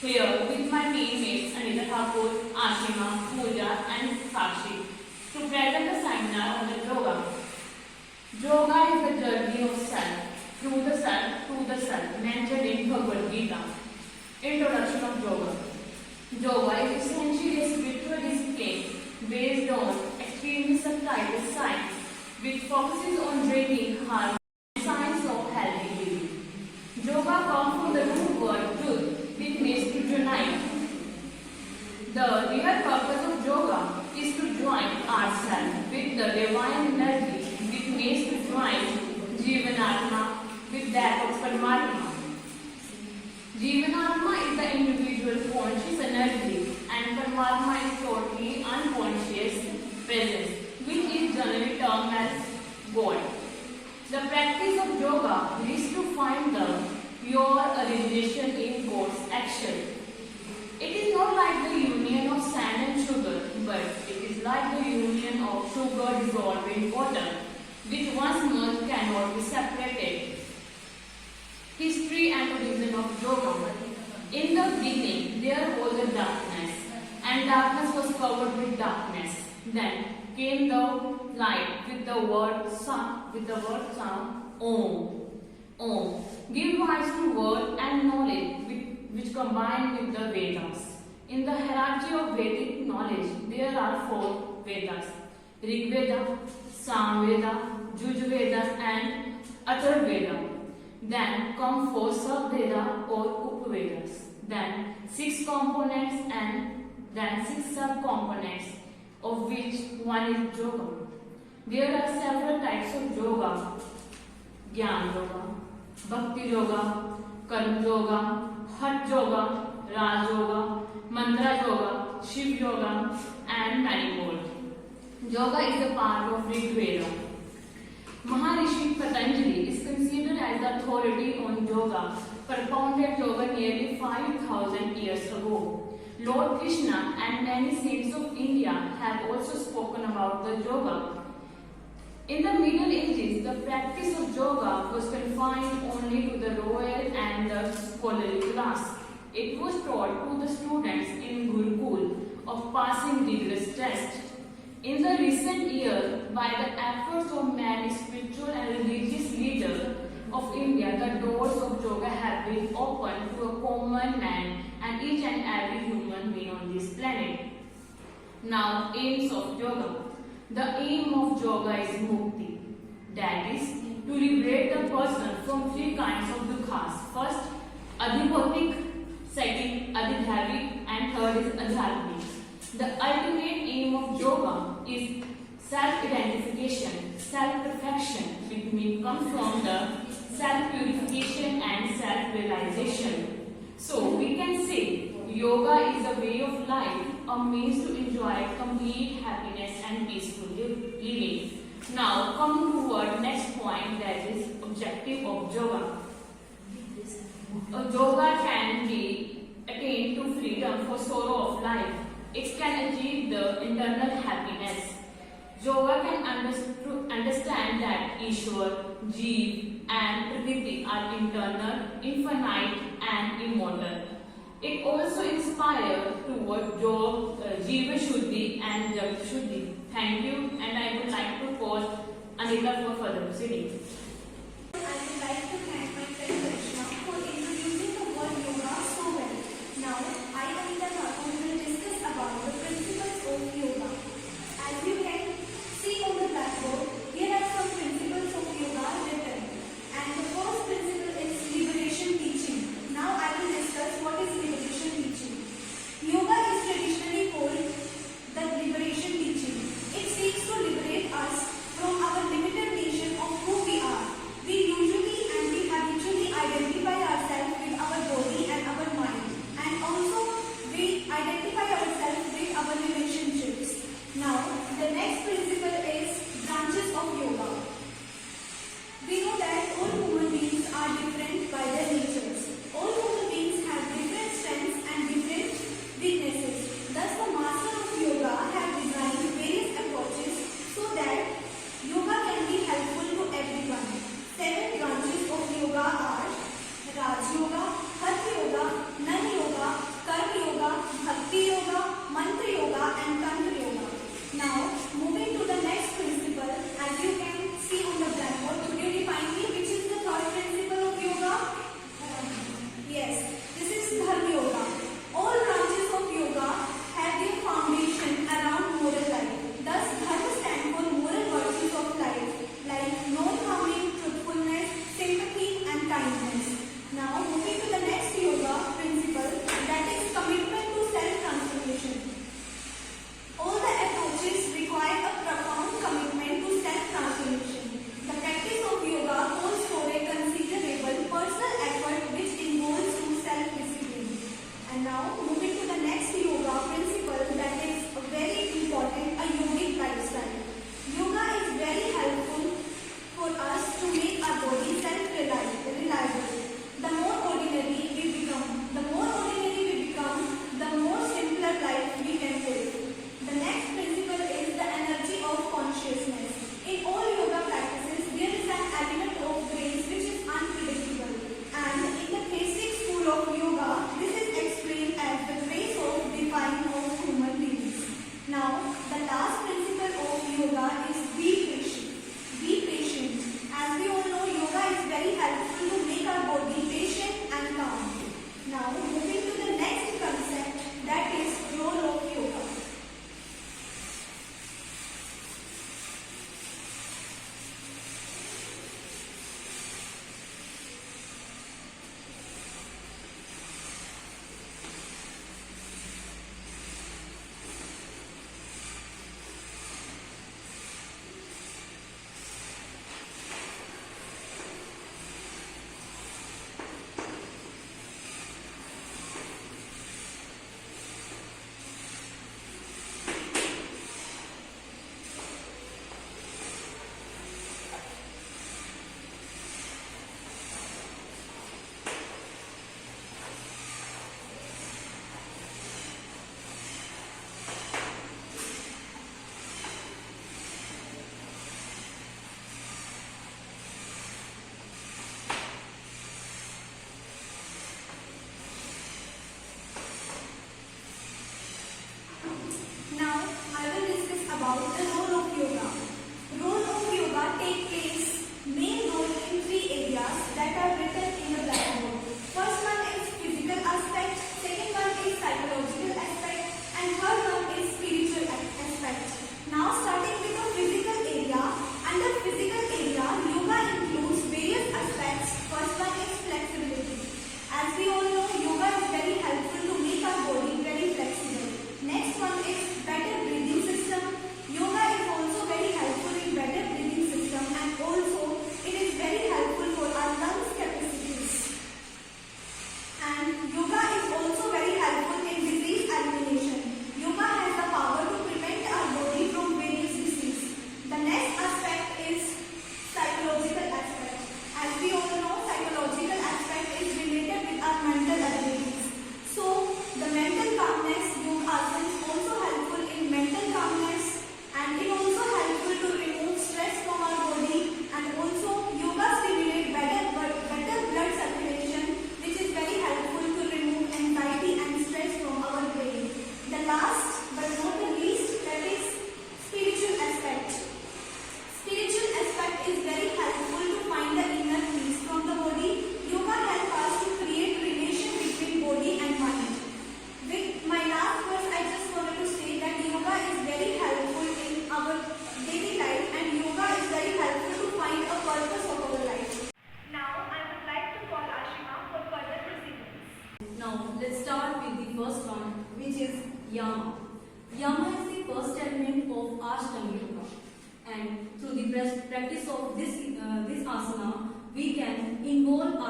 here with my teammates Anita Thakur, Ashima, Pooja and Sakshi to present a seminar on the yoga. Yoga is the journey of self, through the self, to the self, mentioned in Bhagavad Gita. Introduction of yoga. Yoga is essentially a spiritual discipline based on extremely subtle science, which focuses on bringing harmony and science of healthy living. Yoga comes from the root word yud, which means to unite. The real purpose of yoga is to join ourselves with the divine energy, which means to join Jivanatma with that of Paramatma. Jivanatma is the individual conscious energy and Paramatma is totally unconscious presence, which is generally termed as God. The practice of yoga leads to find the pure origination in God's action. It is not like the union of sand and sugar, but it is like the union of sugar dissolved in water, which once merged cannot be separated. History and origin of yoga. In the beginning, there was a darkness, and darkness was covered with darkness. Then came the light with the word sound, Om. Om. Give rise to word and knowledge which combine with the Vedas. In the hierarchy of Vedic knowledge, there are 4 Vedas: Rig Veda, Sam Veda, Juj Veda, and Athar Veda. Then come 4 Sub-Veda or Upavedas. Then 6 components and then 6 sub-components, of which one is yoga. There are several types of yoga: Jnana Yoga, Bhakti Yoga, Karma Yoga, Hatha Yoga, Raj Yoga, Mantra Yoga, Shiv Yoga, and many more. Yoga is a part of Rig Veda. Maharishi Patanjali is considered as the authority on yoga, propounded yoga nearly 5,000 years ago. Lord Krishna and many saints of India have also spoken about the yoga. In the Middle Ages, the practice of yoga was confined only to the royal and the scholarly class. It was taught to the students in Gurukul of passing rigorous tests. In the recent years, by the efforts of many spiritual and religious leaders of India, the doors of yoga have been opened to a common man and each and every human being on this planet. Now, aims of yoga. The aim of yoga is mukti, that is, to liberate the person from 3 kinds of dukkhas. First, adhibhautik, second, adhidhavic, and third is adhyatmic. The ultimate aim of yoga is self-identification, self-perfection, which means comes from the self-purification and self-realization. So, we can say yoga is a way of life, a means to enjoy complete happiness and peaceful living. Now, coming to our next point, that is objective of yoga. Yoga can be attained to freedom for sorrow of life. It can achieve the internal happiness. Yoga can understand that Ishwar, Jeev and Prakriti are internal, infinite and immortal. It also inspires toward Jiva Shuddhi and Jag Shuddhi. Thank you, and I would like to pause Anita for further proceedings. I would like to thank my friend Krishna for introducing the word yoga so well. Now, I, Anita Thakur, will discuss about the principles of yoga. As you can see on the blackboard, here are some principles of yoga written. And the first principle is liberation teaching. Now, I will discuss what is liberation teaching. Yoga is traditionally called the liberation teaching. It seeks to liberate us from our limited vision of who we are.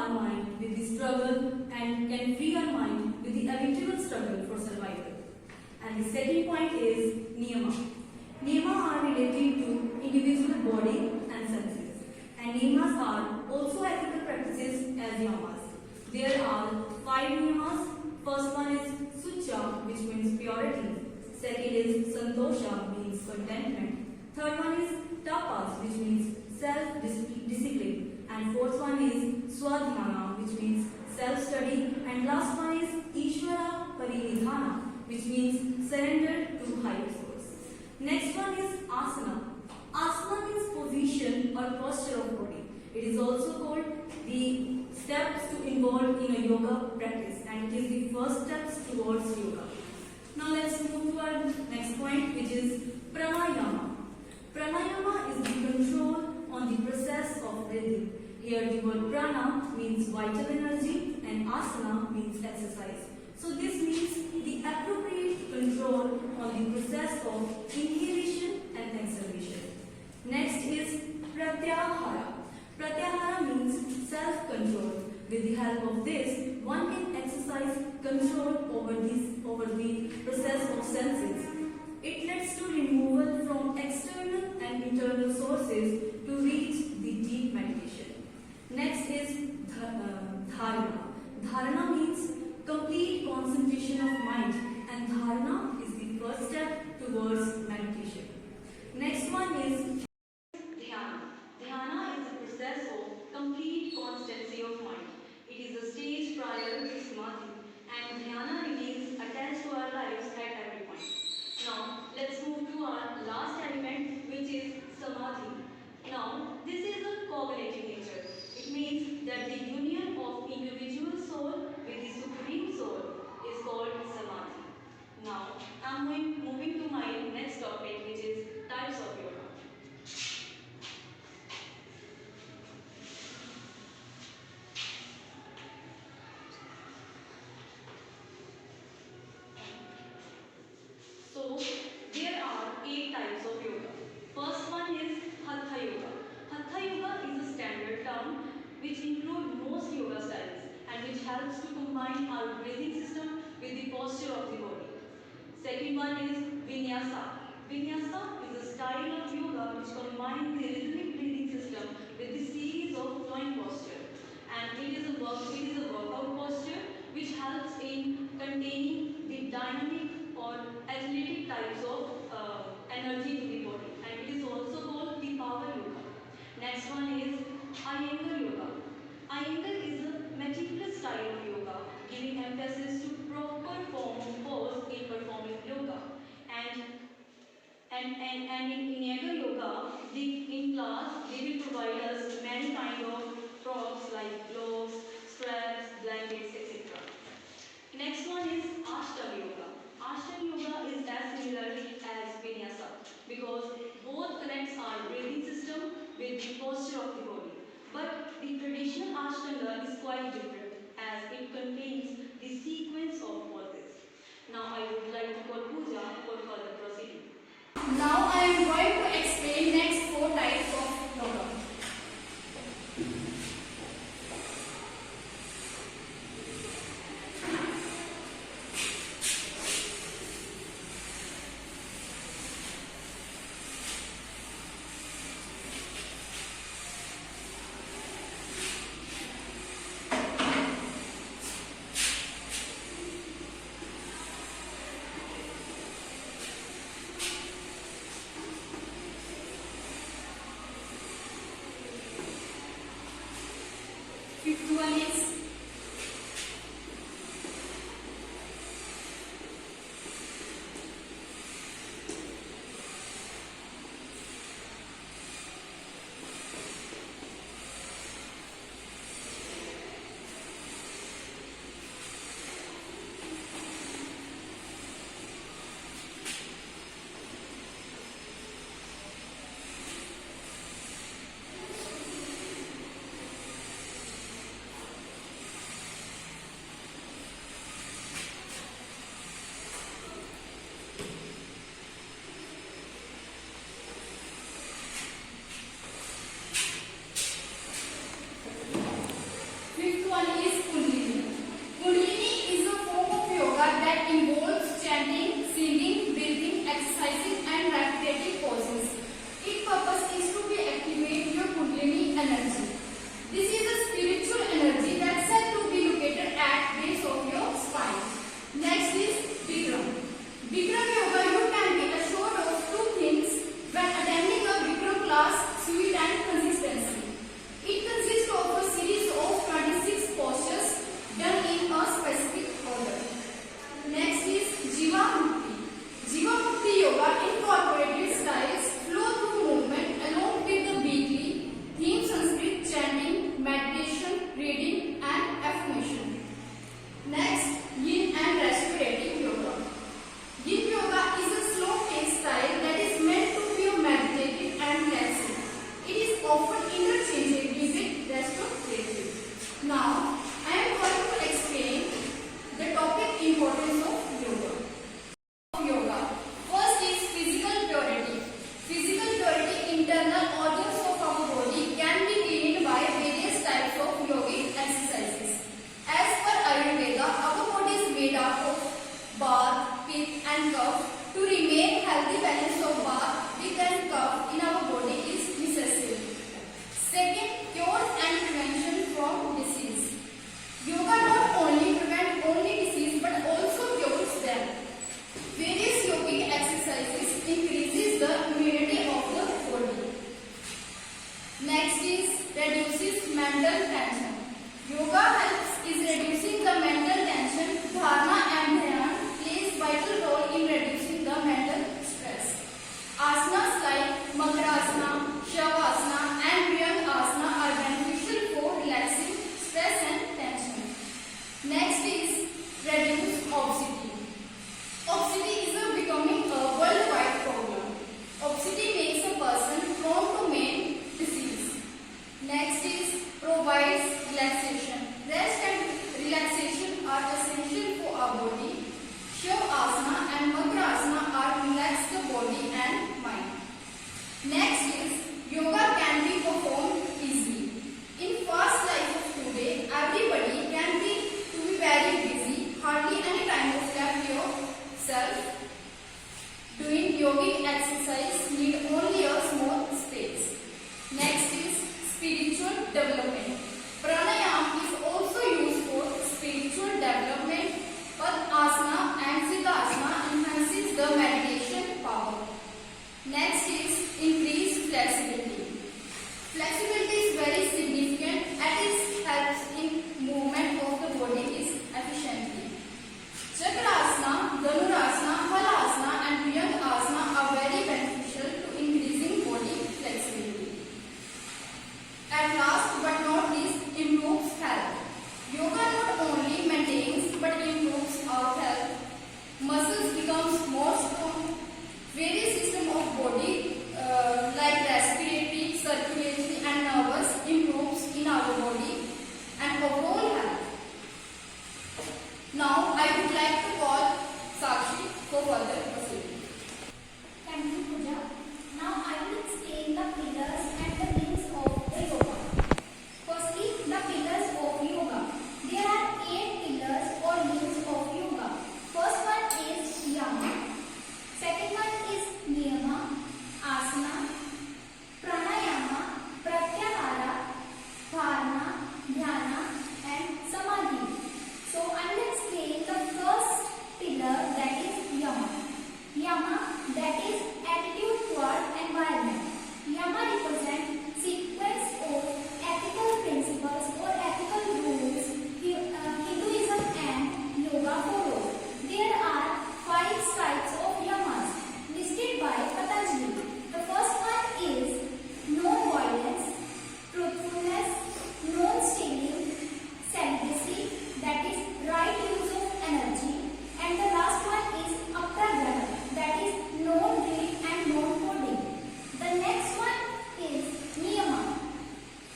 our mind with the struggle and can free our mind with the habitual struggle for survival. And the second point is niyama. Niyama are related to individual body and senses, and niyamas are also ethical practices as yamas. There are 5 niyamas. First one is sucha, which means purity. Second is santosha, means contentment. Third one is tapas, which means self-discipline. And fourth one is swadhyana, which means self-study. And last one is ishvara parinidhana, which means surrender to higher source. Next one is asana. Asana means position or posture of body. It is also called the steps to involve in a yoga practice, and it is the first steps towards yoga. Now let's move to our next point, which is pranayama. Pranayama is the control on the process of breathing. Here the word prana means vital energy and asana means exercise. So this means the appropriate control on the process of inhalation and exhalation. Next is pratyahara. Pratyahara means self-control. With the help of this, one can exercise control over the process of senses. It leads to removal from external and internal sources to reach the deep meditation. Next is dharana. Dharana means complete concentration of mind, and dharana is the first step towards meditation. Next one is dhyana. Dhyana is the process of complete constancy of mind. It is a stage prior to samadhi, and dhyana remains attached to our lives at every point. Now, let's move to our last element, which is samadhi. Now, this is a cognitive nature. It means that the union of individual soul with the supreme soul is called samadhi. Now, I'm moving to my next topic, which is types of yoga. So, there are 8 types of yoga. First one is Hatha Yoga. Hatha Yoga is a standard term which includes most yoga styles and which helps to combine our breathing system with the posture of the body. Second one is Vinyasa. Vinyasa is a style of yoga which combines the rhythmic breathing system with the series of flowing posture. And it is a workout posture which helps in containing the dynamic or athletic types of energy in the body, and it is also called the power yoga. Next one is Iyengar yoga. Iyengar is a meticulous style of yoga giving emphasis to proper form of pose in performing yoga. And in Iyengar yoga, in class, they will provide us many kind of props like gloves, straps, blankets, etc. Next one is Ashtanga yoga. Ashtanga yoga is as similar as Vinyasa because both connects our breathing system with the posture of the body. But the traditional Ashtanga is quite different as it contains the sequence of poses. Now I would like to call Pooja for further proceeding. Now I am going to explain next 4 types of yoga. Fifth one is mental tension. Yoga helps is reducing the mental tension. Dharana and Dhyan plays vital role in reducing the mental stress. Asanas like Makarasana, Shavasana and Bhujangasana are beneficial for relaxing stress and tension. Next is reduce obesity. Obesity is becoming a worldwide problem. Obesity makes a person prone to main disease. Next is provides relaxation. Rest and relaxation are essential for our body. Shavasana and Makarasana are relax the body and mind. Next is yoga can be performed easily. In fast life of today, everybody can be very busy, hardly any time of left yourself. Doing yogic exercise need only a small space. Next is spiritual development. Pranayama is also used for spiritual development. Padmasana and Siddhasana enhances the meditation power. Next is increased flexibility. Flexibility is very significant and it helps in movement of the body is efficiently. Chakrasana, Dhanurasana, Halasana and Bhujangasana are very beneficial to increasing body flexibility. At last but not least, improves health. Yoga not only maintains but improves our health. Muscles becomes more strong. Various systems of body like respiratory, circulatory and nervous improves in our body and overall health. Now I would like to call Sakshi for further proceedings. Thank you, Pooja. Now I will explain the pillars and the limbs of the yoga. Firstly, the pillars of yoga. There are 8 pillars or limbs of yoga. First one is yama. Second one is niyama, asana, pranayama, pratyahara, dharana, dhyana and samadhi. So I will explain the first pillar, that is yama. Yama, that is attitude toward environment. Yama represents sequence of ethical principles or ethical rules Hinduism and yoga follow. There are 5 types of yamas listed by Patanjali. The first one is non-violence, truthfulness, non-stealing, celibacy, that is right use of energy, and the last one is apragraha, that is non-greed and non-hoarding. The next one is niyama.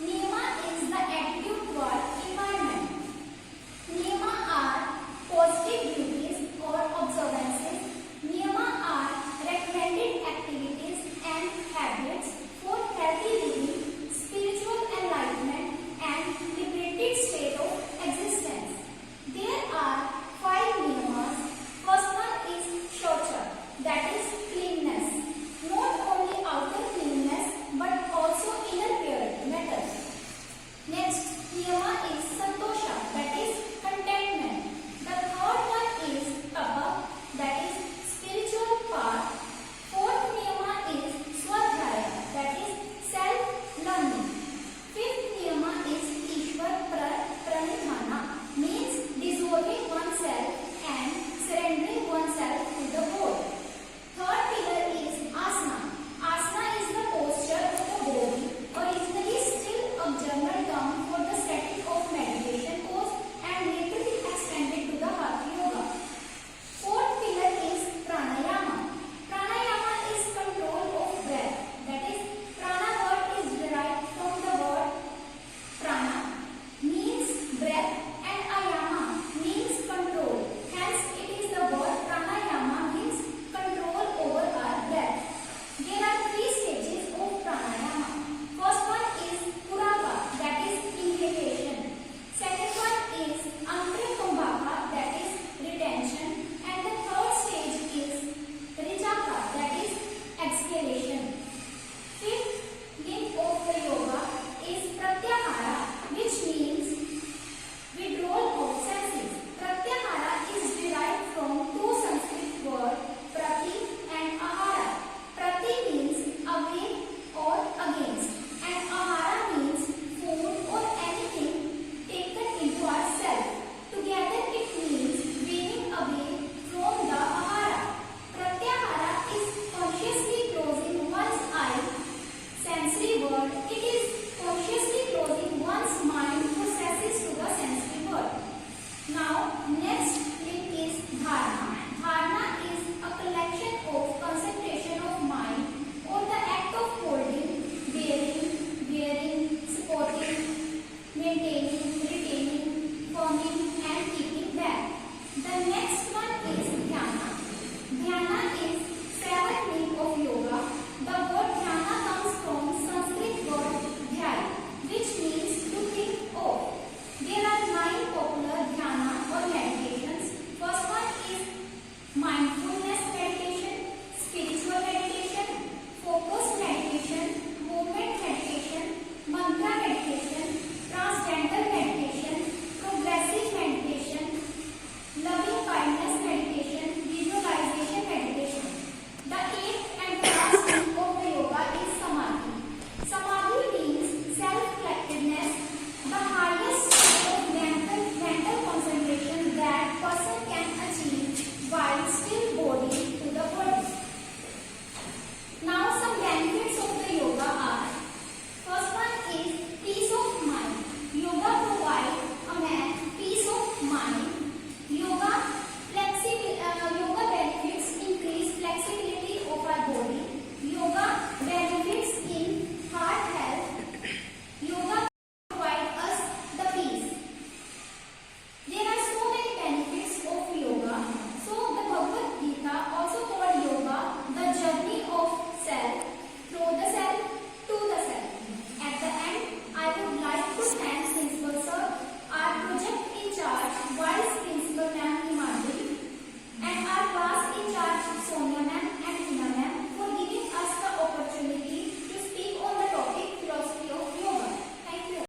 Niyama is the attitude toward environment. Niyama are positive duties or observances. Niyama are recommended activities and habits for healthy living, spiritual enlightenment and liberated state of existence. There are 5 niyamas. First one is shocha, that is cleanness. Not only outer cleanness but also inner purity matters. Next, niyama